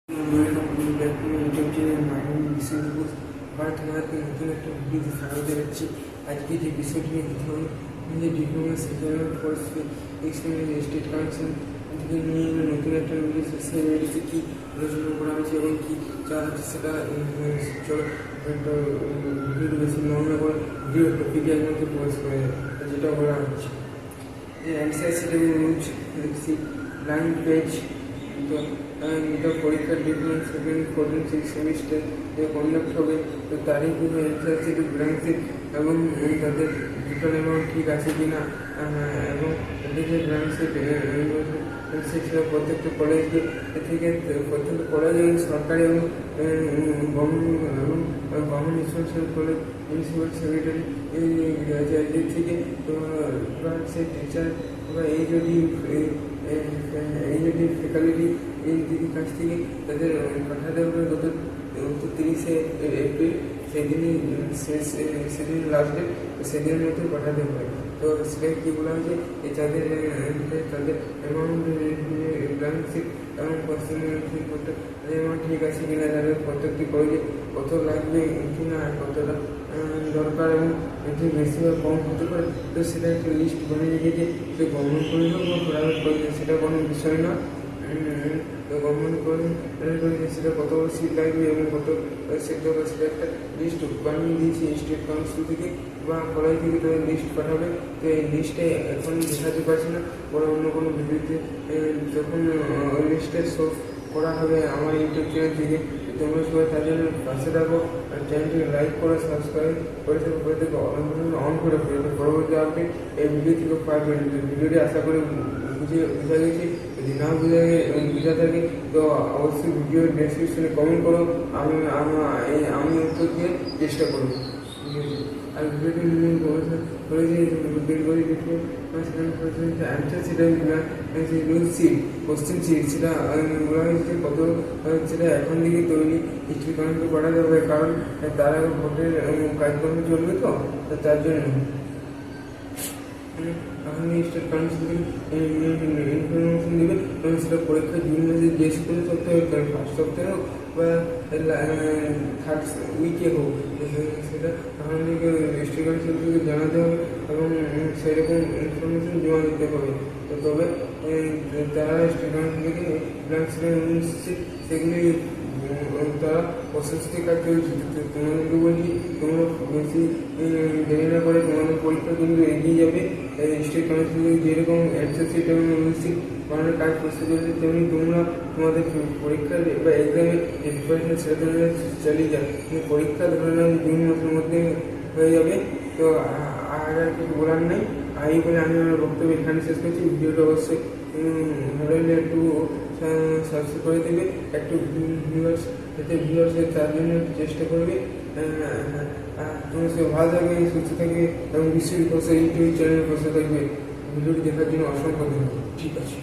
YouTube channel mind বিষয় আবার তোমাদেরকে নতুন একটা ভিডিওতে স্বাগত জানাচ্ছি। আজকে যে বিষয়টি নিয়ে কথা হবে যে diploma second course state connection থেকে নিয়ে নতুন একটা ভিডিও সোশ্যাল মিডিয়াতে কী আলোচনা করা হয়েছে এবং কী চাওয়া হচ্ছে সেটা চলো একটা ভিডিও বেশি নর্মাল করে ভিডিও টপিকের মধ্যে প্রকাশ করে যেটা করা হচ্ছে যে অ্যান্সার সেটা রুলস ব্ল্যাঙ্ক পেজ। তো এটা পরীক্ষার ডিপ্লোমা সেকেন্ড 14 6 সেমিস্টার যে কন্ডাক্ট হবে, তো তারই কোনো অ্যান্সার সিট ব্ল্যাঙ্ক সিট এবং তাদের টোটাল অ্যামাউন্ট ঠিক আছে কি না, এবং এদিকে ব্ল্যাঙ্ক সিট সেটা প্রত্যেকটা কলেজকে থেকে প্রত্যেকটা কলেজ এবং সরকারি এবং government institution college principal secretary এদের থেকে তো সেই টিচার বা এই যদি ফ্যাকাল্টি এই দিদির কাছ থেকে তাদের পাঠাতে হবে গত 30শে এপ্রিল, সেদিনই সেদিন লাস্ট ডেট, সেদিনের মধ্যে পাঠাতে হবে। তো সেটা কী বলা হয়েছে যে তাদের অ্যামাউন্ট ব্ল্যাঙ্ক সিট এবং কোশ্চেন অ্যামাউন্ট ঠিক আছে কিনা, তাদের প্রত্যেকটি কলেজে কত লাগবে কিনা, কতটা দরকার এবং এটি বেশি বা কম হতে পারে, তো সেটা একটা লিস্ট বনে রেখেছে। সে গভর্নমেন্ট কলেজ হোক বা প্রাইভেট কলেজ সেটা কোনো বিষয় না। তো গভর্নমেন্ট কলেজে সেটা কত সিট লাগবে এবং কত সিট দরকার সেটা একটা লিস্ট বানিয়ে দিয়েছে স্টেট কাউন্সিল থেকে বা কলেজ থেকে তাদের লিস্ট পাঠাবে। তো এই লিস্টে এখন দেখাতে পারছি না, পরে অন্য কোনো ভিডিওতে যখন ওই লিস্টে শো করা হবে আমার ইউটিউব চ্যানেল থেকে। তোমরা সবাই তার জন্য পাশে থাকো আর চ্যানেলটিকে লাইক করে সাবস্ক্রাইব করে থেকে অন করে ফেলবে। পরবর্তী আপডেট এই ভিডিও থেকে পাবেন। ভিডিওটি আশা করি বোঝা গেছে, যদি না বোঝা থাকে তো অবশ্যই ভিডিওর ডেসক্রিপশনে কমেন্ট করো, আমি উত্তর দিয়ে চেষ্টা করব। আর ভিডিওটি অ্যান্সার সেটা রুল সিট কোশ্চেন সিট সেটা বলা হয়েছে কত সেটা এখন থেকে তৈরি হিস্ট্রি কাউন্সিল করা যাবে, কারণ তারা ভোটের কাজকর্ম চলবে, তো তার জন্য এখন স্টেট কাউন্সিল ইনফরমেশন দেবে এবং সেটা পরীক্ষা জুন মাসে যে স্কুল সপ্তাহে হোক, ফার্স্ট সপ্তাহে হোক বা থার্ড উইকে হোক, সেটা এখন থেকে স্টেট কাউন্সিল থেকে জানাতে হবে এবং সেরকম ইনফরমেশন জমা দিতে হবে। তো তবে তারা স্টেট কাউন্সিল থেকে ব্ল্যাঙ্ক সিট সেগুলি তারা প্রশস্তি কাজ চলছে। তোমাদেরকে বলছি তোমরা বেশি দেরি না করে তোমাদের পরীক্ষা কিন্তু এগিয়ে যাবে। স্টেট কাউন্সিল যেরকম অ্যান্সার সিট এবং রুল সিট বানানোর কাজ করতে চলছে, তেমনি তোমরা তোমাদের পরীক্ষার বা এক্সামে যে প্রিপারেশন সেটা তোমরা চালিয়ে যাও। কিন্তু পরীক্ষা ধরে নাও জুন মাসের মধ্যে হয়ে যাবে। তো আর কিছু বলার নেই, এই বলে আমি আমার বক্তব্য এখানে শেষ করছি। ভিডিওটা অবশ্যই ভালো হলে একটু সাবস্ক্রাইব করে দেবে, একটু ভিউয়ার্সের তার জন্য চেষ্টা করবে। তুমি সে ভালো থাকবে, সুস্থ থাকবে এবং বিশ্বের পাশে ইউটিউব চ্যানেলের পাশে থাকবে। ভিডিওটি দেখার জন্য অসংখ্য ধন্যবাদ। ঠিক আছে।